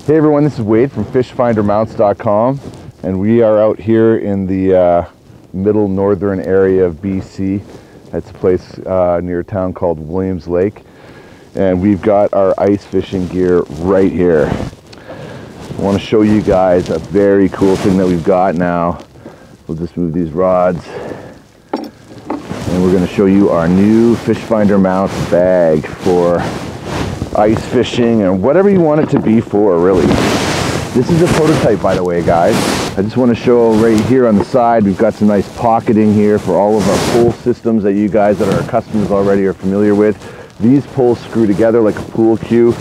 Hey everyone, this is Wade from fishfindermounts.com, and we are out here in the middle northern area of BC. It's a place near a town called Williams Lake, and we've got our ice fishing gear right here. I want to show you guys a very cool thing that we've got now. We'll just move these rods, and we're going to show you our new Fish Finder Mounts bag for ice fishing and whatever you want it to be for, really. This is a prototype, by the way, guys. I just want to show right here on the side, we've got some nice pocketing here for all of our pole systems that you guys that are our customers already are familiar with. These poles screw together like a pool cue.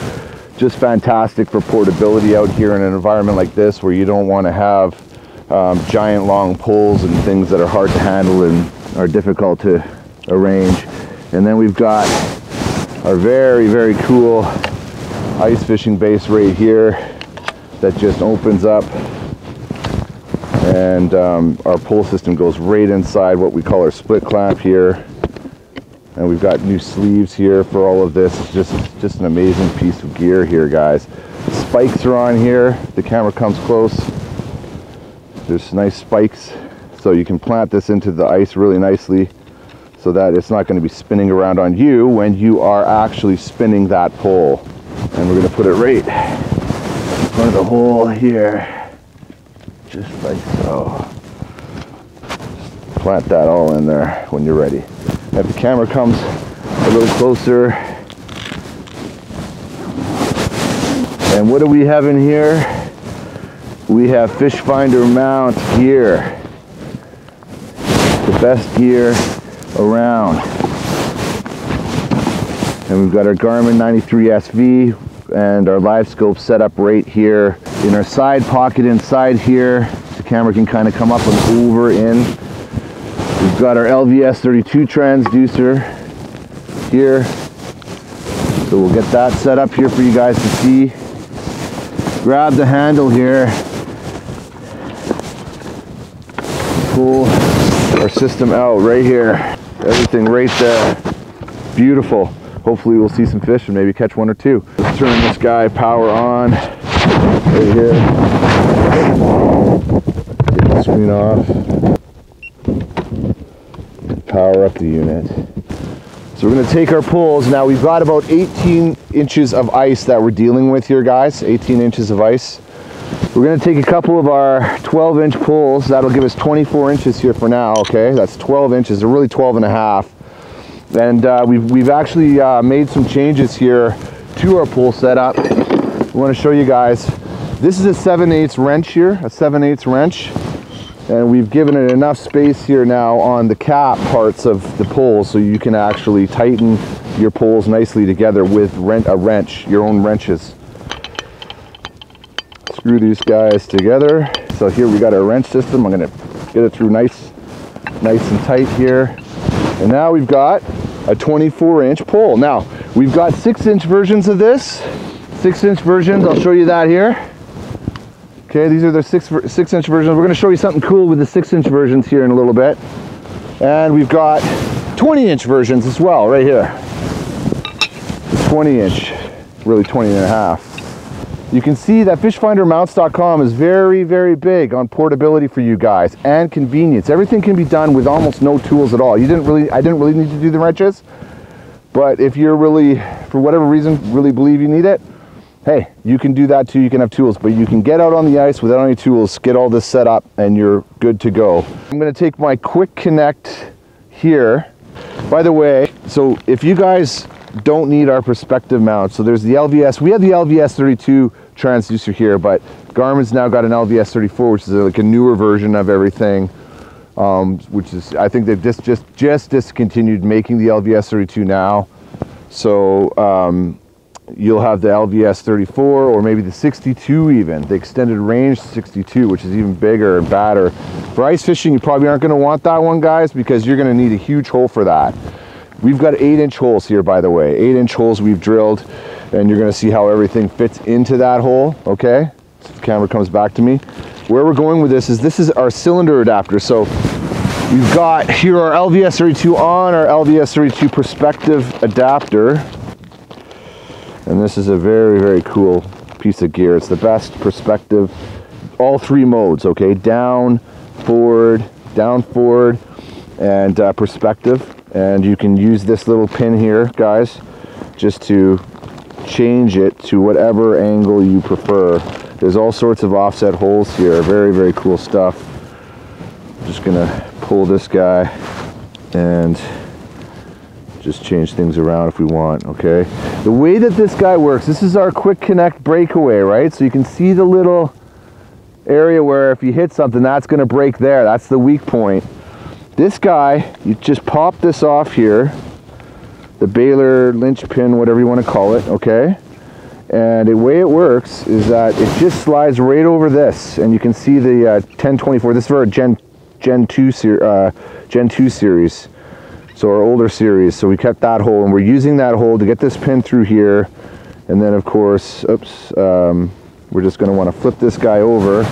Just fantastic for portability out here in an environment like this where you don't want to have giant long poles and things that are hard to handle and are difficult to arrange. And then we've got our very, very cool ice fishing base right here that just opens up, and our pole system goes right inside what we call our split clamp here. And we've got new sleeves here for all of this. Just an amazing piece of gear here, guys. Spikes are on here. The camera comes close. There's nice spikes, so you can plant this into the ice really nicely, so that it's not going to be spinning around on you when you are actually spinning that pole. And we're going to put it right in front of the hole here, just like so. Just plant that all in there when you're ready. If the camera comes a little closer. And what do we have in here? We have Fish Finder Mount gear. The best gear around. And we've got our Garmin 93 SV and our Livescope set up right here in our side pocket inside here. The camera can kind of come up and over in. We've got our LVS 32 transducer here. So we'll get that set up here for you guys to see. Grab the handle here. Pull our system out right here. Everything right there. Beautiful. Hopefully we'll see some fish and maybe catch one or two. Let's turn this guy power on right here. Get the screen off. Power up the unit. So we're going to take our poles. Now we've got about 18 inches of ice that we're dealing with here, guys. 18 inches of ice. We're going to take a couple of our 12-inch poles. That'll give us 24 inches here for now, okay? That's 12 inches. They're really 12 and a half. And we've actually made some changes here to our pole setup. I want to show you guys. This is a 7/8 wrench here, a 7/8 wrench. And we've given it enough space here now on the cap parts of the poles so you can actually tighten your poles nicely together with a wrench, your own wrenches. Screw these guys together. So here we got our wrench system. I'm going to get it through nice and tight here. And now we've got a 24-inch pole. Now we've got 6-inch versions of this. 6-inch versions. I'll show you that here. Okay, these are the 6-inch versions. We're going to show you something cool with the 6-inch versions here in a little bit. And we've got 20-inch versions as well right here. 20-inch, really 20 and a half. You can see that fishfindermounts.com is very, very big on portability for you guys and convenience. Everything can be done with almost no tools at all. I didn't really need to do the wrenches, but if you're really, for whatever reason, really believe you need it, hey, you can do that too. You can have tools, but you can get out on the ice without any tools, get all this set up, and you're good to go. I'm going to take my quick connect here. By the way, so if you guys don't need our perspective mount, so there's the LVS. We have the LVS 32 transducer here, but Garmin's now got an LVS 34, which is like a newer version of everything. Which is, I think they've just discontinued making the LVS 32 now. So you'll have the LVS 34 or maybe the 62 even, the extended range 62, which is even bigger and badder. For ice fishing, you probably aren't going to want that one, guys, because you're going to need a huge hole for that. We've got 8-inch holes here, by the way. 8-inch holes we've drilled, and you're going to see how everything fits into that hole, okay? So if the camera comes back to me. Where we're going with this is our cylinder adapter. So we've got here our LVS 32 on our LVS 32 perspective adapter. And this is a very, very cool piece of gear. It's the best perspective, all three modes, okay? Down, forward, and perspective. And you can use this little pin here, guys, just to change it to whatever angle you prefer. There's all sorts of offset holes here. Very, very cool stuff. Just gonna pull this guy and just change things around if we want, okay? The way that this guy works, this is our quick connect breakaway, right? So you can see the little area where if you hit something, that's gonna break there. That's the weak point. This guy, you just pop this off here, the Baylor linchpin, whatever you wanna call it, okay? And the way it works is that it just slides right over this, and you can see the 1024. This is for a Gen 2 series, so our older series. So we kept that hole, and we're using that hole to get this pin through here. And then, of course, oops, we're just going to want to flip this guy over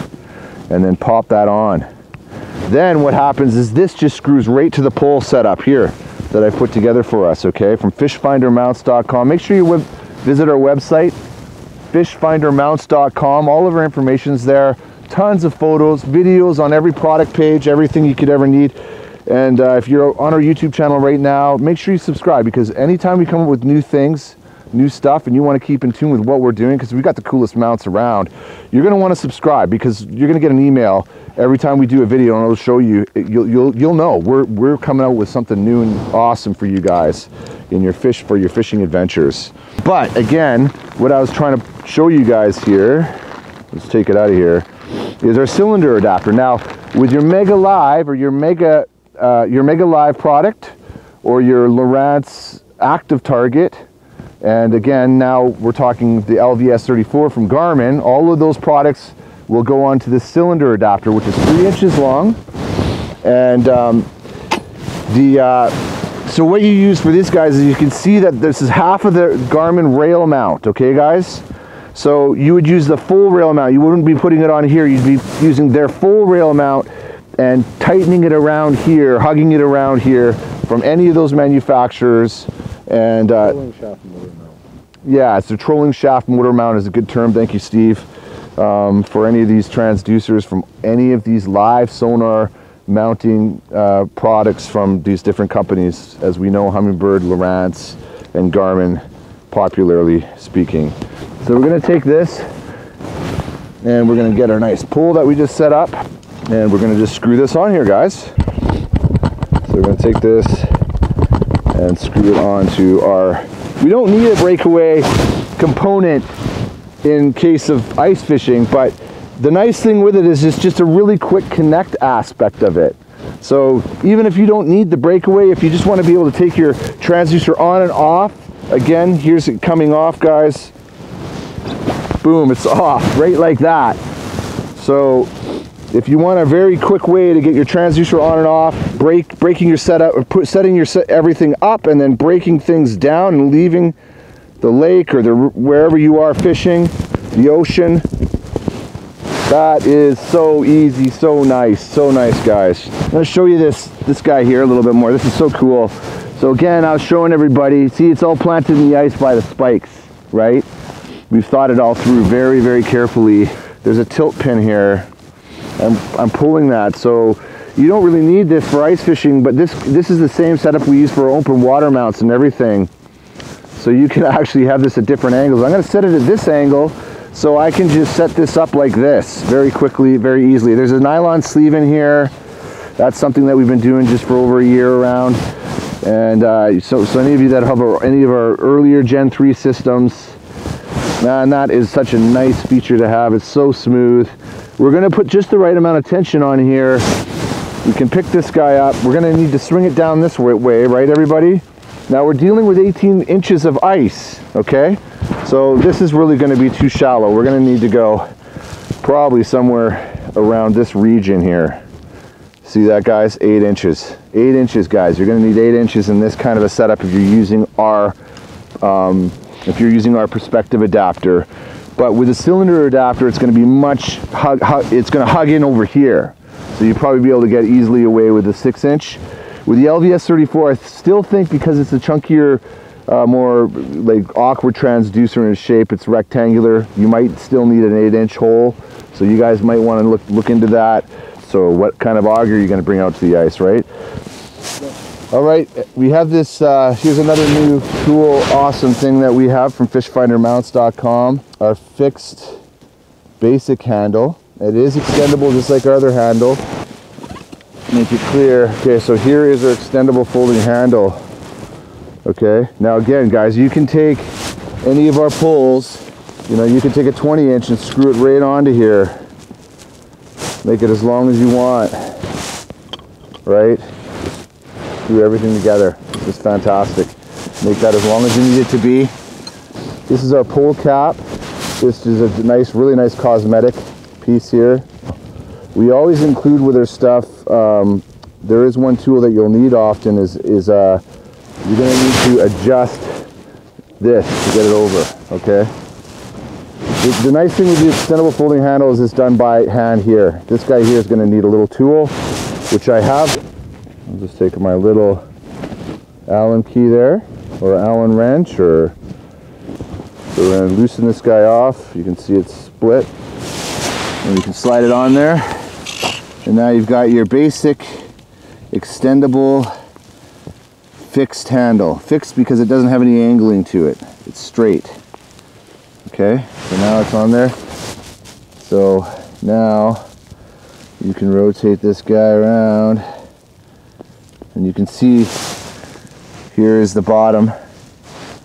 and then pop that on. Then what happens is this just screws right to the pole setup here that I put together for us, okay, from fishfindermounts.com. Make sure you visit our website, fishfindermounts.com. All of our information's there. Tons of photos, videos on every product page, everything you could ever need. And if you're on our YouTube channel right now, make sure you subscribe, because anytime we come up with new things, new stuff, and you want to keep in tune with what we're doing, because we've got the coolest mounts around, you're going to want to subscribe, because you're going to get an email every time we do a video, and it'll show you, you'll know we're coming out with something new and awesome for you guys in your fishing adventures. But again, what I was trying to show you guys here, let's take it out of here, is our cylinder adapter. Now, with your Mega Live or your Mega Live product, or your Lowrance active target, and again, now we're talking the LVS34 from Garmin, all of those products will go onto this cylinder adapter, which is 3 inches long. And so what you use for these guys is, you can see that this is half of the Garmin rail mount, okay guys? So you would use the full rail mount. You wouldn't be putting it on here. You'd be using their full rail mount and tightening it around here, hugging it around here from any of those manufacturers. And trolling shaft motor mount. Yeah, it's a trolling shaft motor mount is a good term. Thank you, Steve. For any of these transducers from any of these Livesonar mounting products from these different companies, as we know, Humminbird, Lowrance, and Garmin, popularly speaking. So we're going to take this, and we're going to get our nice pole that we just set up, and we're going to just screw this on here, guys. So we're going to take this and screw it onto our, we don't need a breakaway component in case of ice fishing, but the nice thing with it is it's just a really quick connect aspect of it. So even if you don't need the breakaway, if you just want to be able to take your transducer on and off, again, here's it coming off, guys. Boom, it's off, right like that. So if you want a very quick way to get your transducer on and off, breaking your setup, or setting your everything up, and then breaking things down and leaving the lake or wherever you are fishing, the ocean, that is so easy, so nice, guys. I'm going to show you this guy here a little bit more. This is so cool. So again, I was showing everybody, see, it's all planted in the ice by the spikes, right? We've thought it all through very, very carefully. There's a tilt pin here. I'm pulling that, so you don't really need this for ice fishing, but this is the same setup we use for open water mounts and everything. So you can actually have this at different angles. I'm going to set it at this angle, so I can just set this up like this very quickly, very easily. There's a nylon sleeve in here. That's something that we've been doing just for over a year around. And so any of you that have any of our earlier Gen 3 systems, man, that is such a nice feature to have. It's so smooth. We're going to put just the right amount of tension on here. We can pick this guy up. We're going to need to swing it down this way, right, everybody? Now we're dealing with 18 inches of ice, okay? So this is really going to be too shallow. We're going to need to go probably somewhere around this region here. See that, guys? 8 inches. 8 inches, guys. You're going to need 8 inches in this kind of a setup if you're using our perspective adapter. But with a cylinder adapter, it's going to be it's going to hug in over here. So you'll probably be able to get easily away with the 6 inch. With the LVS34, I still think, because it's a chunkier more like awkward transducer in its shape. It's rectangular. You might still need an 8-inch hole, so you guys might want to look into that. So what kind of auger are you going to bring out to the ice, right? All right, we have this, here's another new cool, awesome thing that we have from fishfindermounts.com. Our fixed basic handle. It is extendable just like our other handle. Make it clear. Okay, so here is our extendable folding handle. Okay, now again, guys, you can take any of our poles, you know, you can take a 20-inch and screw it right onto here. Make it as long as you want, right? Screw everything together. This is fantastic. Make that as long as you need it to be. This is our pole cap. This is a nice, really nice cosmetic piece here. We always include with our stuff, there is one tool that you'll need often is you're going to need to adjust this to get it over, okay? The nice thing with the extendable folding handle is it's done by hand here. This guy here is going to need a little tool, which I have. I'm just taking my little Allen key there, or Allen wrench, or so we're going to loosen this guy off. You can see it's split, and you can slide it on there. And now you've got your basic extendable fixed handle. Fixed because it doesn't have any angling to it. It's straight. Okay, so now it's on there. So now you can rotate this guy around. And you can see here is the bottom.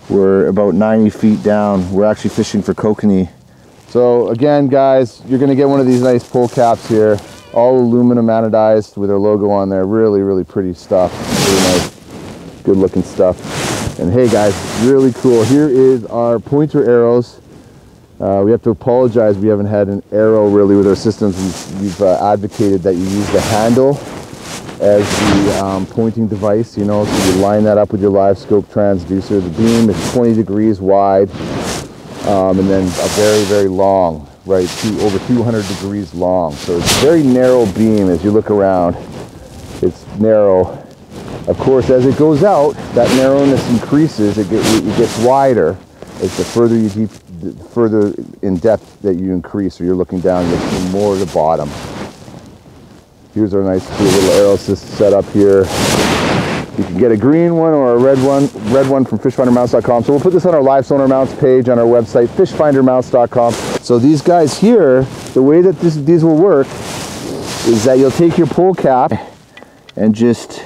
We're about 90 feet down. We're actually fishing for kokanee. So again, guys, you're gonna get one of these nice pole caps here. All aluminum anodized with our logo on there. Really, really pretty stuff. Really nice, good looking stuff. And hey guys, really cool. Here is our pointer arrows. We have to apologize, we haven't had an arrow really with our systems. We've advocated that you use the handle as the pointing device, you know, so you line that up with your Livescope transducer. The beam is 20 degrees wide, and then a very, very long, right, over 200 degrees long. So it's a very narrow beam as you look around. It's narrow. Of course, as it goes out, that narrowness increases. It gets wider as the further in depth that you increase, or you're looking down, you're seeing more of the bottom. Here's our nice cool little arrow system set up here. You can get a green one or a red one from fishfindermounts.com. So we'll put this on our Livesonar mounts page on our website, fishfindermounts.com. So these guys here, the way that these will work is that you'll take your pole cap and just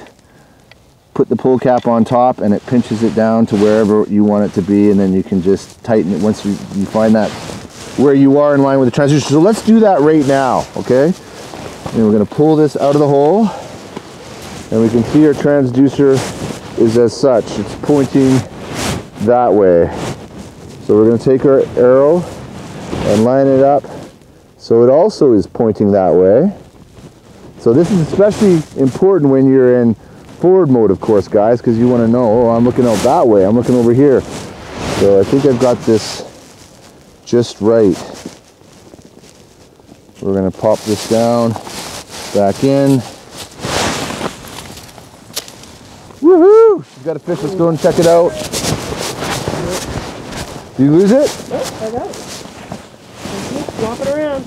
put the pole cap on top, and it pinches it down to wherever you want it to be, and then you can just tighten it once you find that where you are in line with the transducer. So let's do that right now, okay? And we're going to pull this out of the hole, and we can see our transducer is as such. It's pointing that way. So we're going to take our arrow and line it up so it also is pointing that way. So this is especially important when you're in forward mode, of course, guys, because you want to know, oh, I'm looking out that way, I'm looking over here. So I think I've got this just right. We're going to pop this down, back in. Woohoo! We've got a fish, let's go and check it out. Did you lose it? Nope, I got it. Flop it around.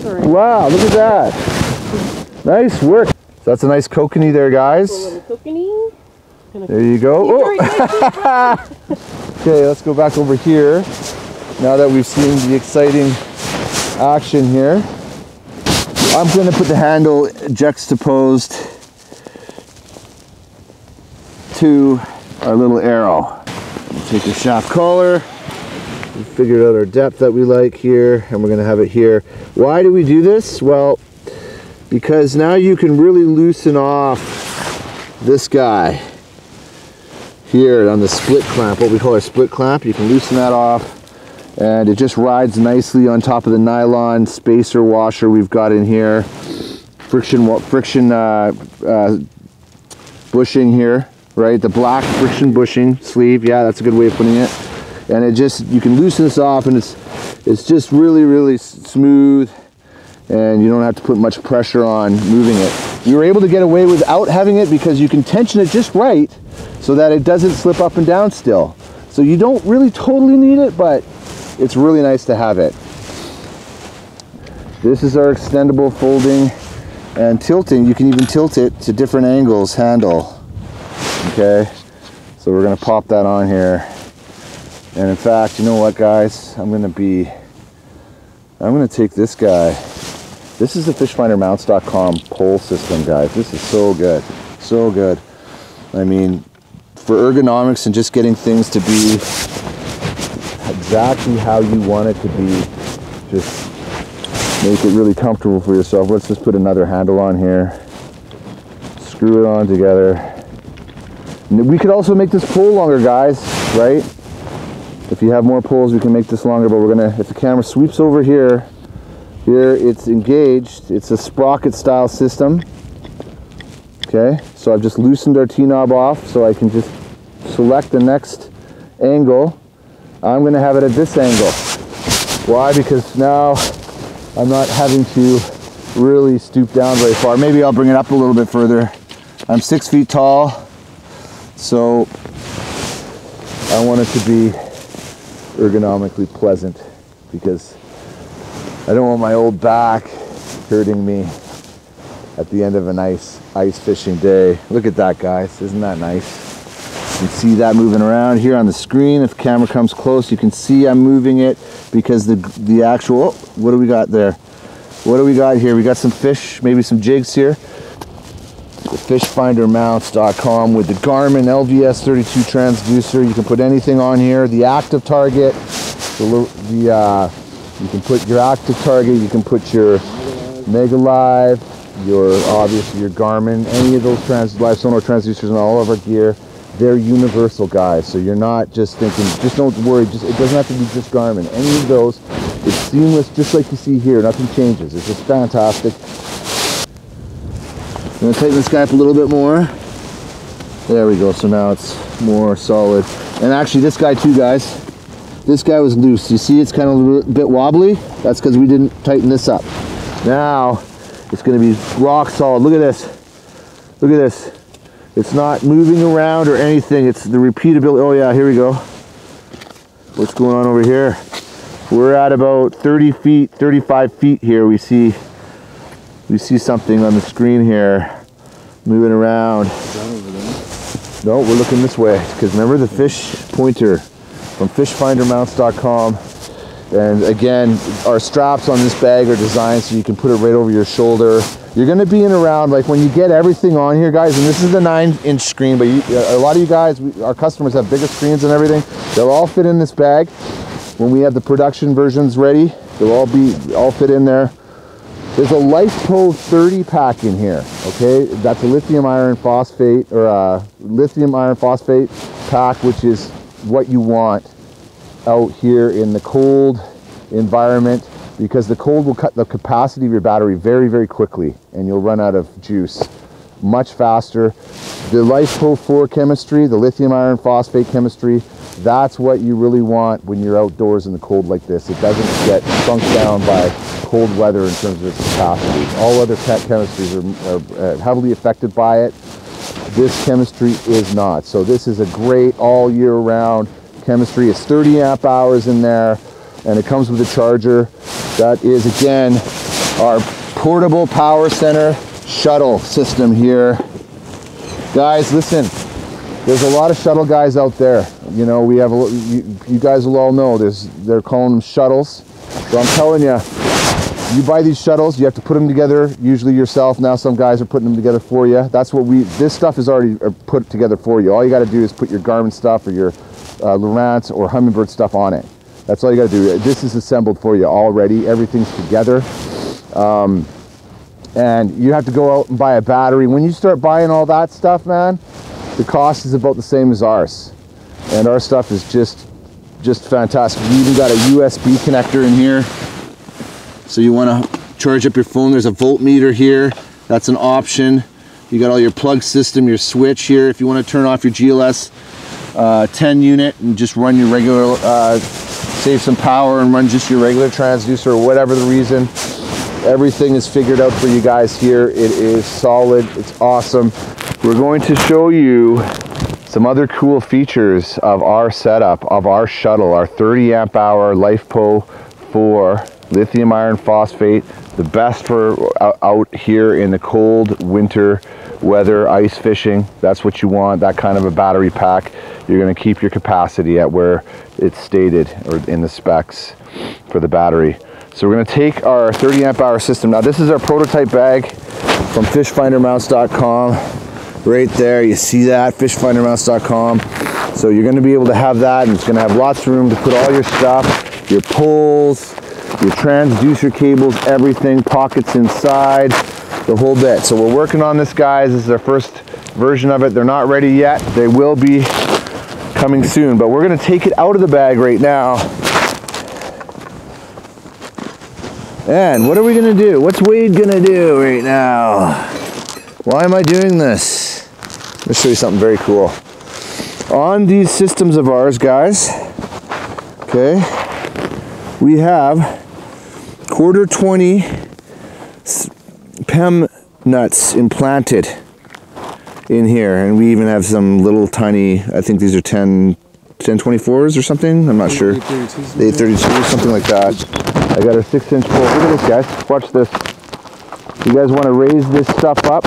Sorry. Wow, look at that. Nice work. So that's a nice kokanee there, guys. A little kokanee. There you go. Oh. Okay, let's go back over here. Now that we've seen the exciting action here, I'm going to put the handle juxtaposed to our little arrow. We'll take the shaft collar. We figured out our depth that we like here, and we're going to have it here. Why do we do this? Well, because now you can really loosen off this guy here on the split clamp, what we call our split clamp. You can loosen that off, and it just rides nicely on top of the nylon spacer washer we've got in here. Friction bushing here, right? The black friction bushing sleeve, yeah, that's a good way of putting it. And it just, you can loosen this off, and it's just really, really smooth and you don't have to put much pressure on moving it. You're able to get away without having it because you can tension it just right so that it doesn't slip up and down still. So you don't really totally need it, but it's really nice to have it. This is our extendable folding and tilting. You can even tilt it to different angles handle. Okay, so we're gonna pop that on here. And in fact, you know what, guys? I'm gonna take this guy. This is the fishfindermounts.com pole system, guys. This is so good, so good. I mean, for ergonomics and just getting things to be exactly how you want it to be, just make it really comfortable for yourself. Let's just put another handle on here, screw it on together. We could also make this pole longer, guys, right? If you have more poles, we can make this longer, but we're gonna, if the camera sweeps over here, it's engaged. It's a sprocket style system. Okay, so I've just loosened our T-knob off so I can just select the next angle. I'm gonna have it at this angle. Why? Because now I'm not having to really stoop down very far. Maybe I'll bring it up a little bit further. I'm 6 feet tall, so I want it to be ergonomically pleasant because I don't want my old back hurting me at the end of an ice fishing day. Look at that, guys. Isn't that nice? You can see that moving around here on the screen. If the camera comes close, you can see I'm moving it because the actual, what do we got there? What do we got here? We got some fish, maybe some jigs here. The fishfindermounts.com with the Garmin LVS 32 transducer. You can put anything on here. The active target, you can put your active target, you can put your Mega Live, obviously your Garmin, any of those Livesonar transducers and all of our gear. They're universal, guys, so you're not just thinking, just don't worry, it doesn't have to be just Garmin. Any of those, it's seamless, just like you see here, nothing changes. It's just fantastic. I'm gonna tighten this guy up a little bit more. There we go, so now it's more solid. And actually this guy too, guys, this guy was loose. You see it's kind of a bit wobbly? That's because we didn't tighten this up. Now, it's gonna be rock solid. Look at this, look at this. It's not moving around or anything. It's the repeatability. Oh yeah, here we go. What's going on over here? We're at about 30 feet, 35 feet here. We see something on the screen here moving around. No, we're looking this way because remember the fish pointer from fishfindermounts.com. And again, our straps on this bag are designed so you can put it right over your shoulder. You're going to be in around, like when you get everything on here, guys, and this is the 9-inch screen, but a lot of you guys, our customers have bigger screens and everything. They'll all fit in this bag. When we have the production versions ready, they'll all fit in there. There's a Livescope 30 pack in here, okay? That's a lithium iron phosphate, or a lithium iron phosphate pack, which is what you want out here in the cold environment, because the cold will cut the capacity of your battery very, very quickly, and you'll run out of juice much faster. The Livescope 4 chemistry, the lithium iron phosphate chemistry, that's what you really want when you're outdoors in the cold like this. It doesn't get shrunk down by cold weather in terms of its capacity. All other chemistries are heavily affected by it. This chemistry is not. So this is a great all year round chemistry. It's 30 amp hours in there, and it comes with a charger. That is, again, our portable power center shuttle system here. Guys, listen, there's a lot of shuttle guys out there. You know, we have you guys will all know they're calling them shuttles. So I'm telling you, you buy these shuttles, you have to put them together usually yourself. Now some guys are putting them together for you. That's what this stuff is already put together for you. All you got to do is put your Garmin stuff or your Lowrance or Humminbird stuff on it. That's all you got to do. This is assembled for you already. Everything's together. And you have to go out and buy a battery. When you start buying all that stuff, man, the cost is about the same as ours. And our stuff is just fantastic. We even got a USB connector in here. So you want to charge up your phone. There's a voltmeter here. That's an option. You got all your plug system, your switch here. If you want to turn off your GLS 10 unit and just run your regular, save some power and run just your regular transducer or whatever the reason. Everything is figured out for you guys here. It is solid. It's awesome. We're going to show you some other cool features of our setup, of our shuttle, our 30 amp hour LifePo 4 lithium iron phosphate, the best for out here in the cold winter weather, ice fishing. That's what you want, that kind of a battery pack. You're going to keep your capacity at where it's stated or in the specs for the battery. So we're going to take our 30 amp hour system. Now this is our prototype bag from fishfindermounts.com. Right there, you see that, fishfindermounts.com. So you're going to be able to have that, and it's going to have lots of room to put all your stuff, your poles, your transducer cables, everything, pockets inside, the whole bit. So we're working on this, guys. This is our first version of it. They're not ready yet. They will be coming soon, but we're going to take it out of the bag right now. And what are we going to do? What's Wade going to do right now? Why am I doing this? Let me show you something very cool. On these systems of ours, guys, okay, we have 1/4 20 PEM nuts implanted in here, and we even have some little tiny, I think these are 1024s or something, I'm not sure. 832, something like that. I got a 6-inch pole. Look at this, guys. Watch this. You guys want to raise this stuff up?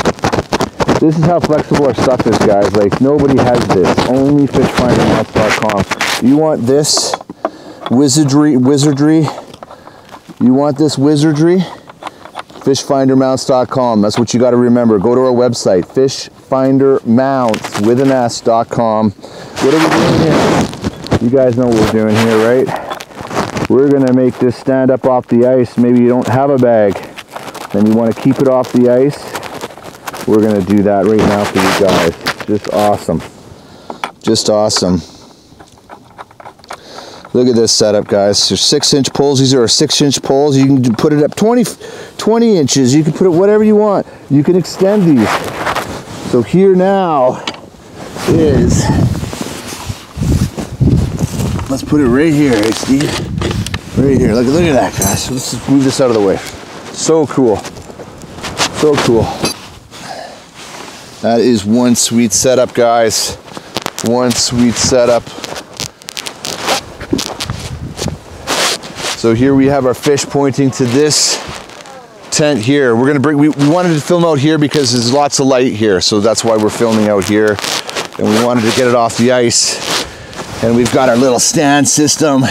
This is how flexible our stuff is, guys. Like, nobody has this. Only fishfindermounts.com. You want this wizardry? You want this wizardry? Fishfindermounts.com. That's what you got to remember. Go to our website, fishfindermounts.com. What are we doing here? You guys know what we're doing here, right? We're going to make this stand up off the ice. Maybe you don't have a bag, and you want to keep it off the ice. We're going to do that right now for you guys. Just awesome. Just awesome. Look at this setup, guys. There's 6-inch poles. These are 6-inch poles. You can put it up 20 inches. You can put it whatever you want. You can extend these. So here now is, let's put it right here, hey Steve. Right here. Look at that, guys. Let's just move this out of the way. So cool. So cool. That is one sweet setup, guys. One sweet setup. So here we have our fish pointing to this tent here. We're gonna bring, we wanted to film out here because there's lots of light here, so that's why we're filming out here. And we wanted to get it off the ice. And we've got our little stand system.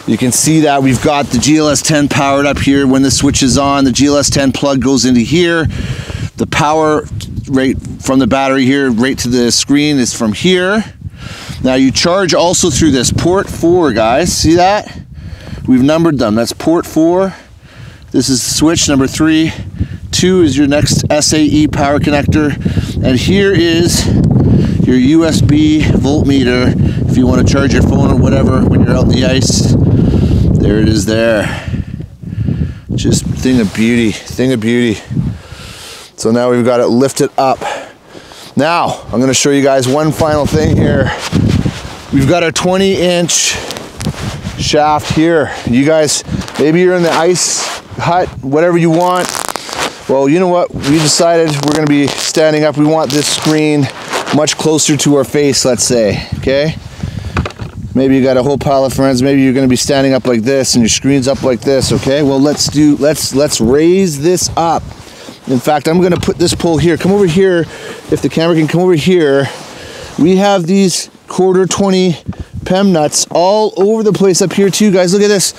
You can see that we've got the GLS-10 powered up here. When the switch is on, the GLS-10 plug goes into here. The power right from the battery here right to the screen is from here. Now you charge also through this port 4, guys. See that? We've numbered them. That's port 4. This is switch number 3. 2 is your next SAE power connector. And here is your USB voltmeter if you want to charge your phone or whatever when you're out in the ice. There it is there. Just thing of beauty, thing of beauty. So now we've got it lifted up. Now, I'm going to show you guys one final thing here. We've got our 20-inch shaft here. You guys, maybe you're in the ice hut, whatever you want. Well, you know what? We decided we're going to be standing up. We want this screen much closer to our face, let's say, okay? Maybe you got a whole pile of friends. Maybe you're going to be standing up like this and your screen's up like this, okay? Well, let's raise this up. In fact, I'm going to put this pole here. Come over here. If the camera can come over here. We have these 1/4 20 PEM nuts all over the place up here too, guys. Look at this.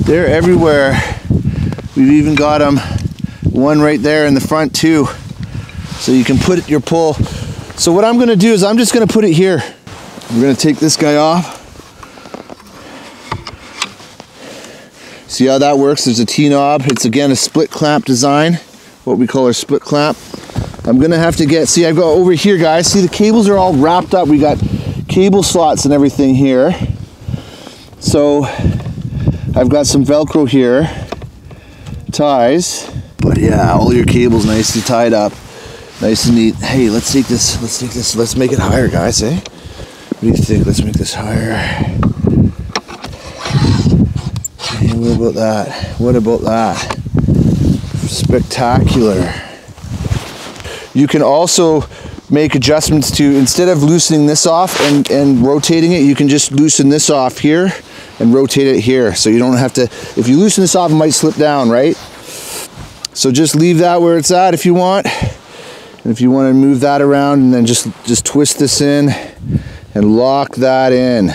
They're everywhere. We've even got them, one right there in the front too. So you can put your pole. So what I'm going to do is I'm just going to put it here. We're going to take this guy off. See how that works? There's a T-knob. It's again a split clamp design, what we call our split clamp. I'm gonna have to get, see, I've got over here, guys. See, the cables are all wrapped up. We got cable slots and everything here. So I've got some Velcro here, ties. But yeah, all your cables nicely tied up, nice and neat. Hey, let's take this. Let's make it higher, guys. Eh? What do you think? Let's make this higher. What about that? What about that? Spectacular. You can also make adjustments to, instead of loosening this off and rotating it, you can just loosen this off here and rotate it here. So you don't have to, if you loosen this off, it might slip down, right? So just leave that where it's at if you want. And if you want to move that around, and then just twist this in and lock that in.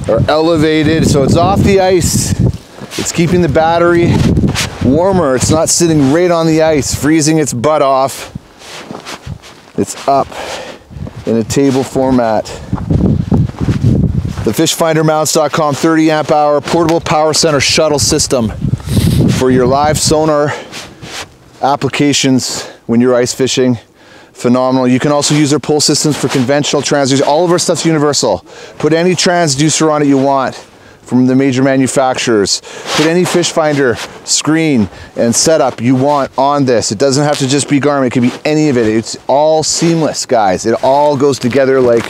Or elevated, so it's off the ice. It's keeping the battery warmer. It's not sitting right on the ice, freezing its butt off. It's up in a table format. The fishfindermounts.com 30 amp hour portable power center shuttle system for your Livesonar applications when you're ice fishing. Phenomenal. You can also use their pull systems for conventional transducers. All of our stuff's universal. Put any transducer on it you want from the major manufacturers. Put any fish finder screen and setup you want on this. It doesn't have to just be Garmin. It can be any of it. It's all seamless, guys. It all goes together like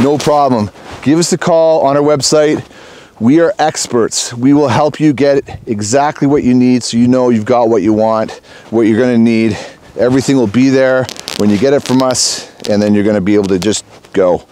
no problem. Give us a call on our website. We are experts. We will help you get exactly what you need, so you know you've got what you want, what you're going to need. Everything will be there when you get it from us, and then you're going to be able to just go.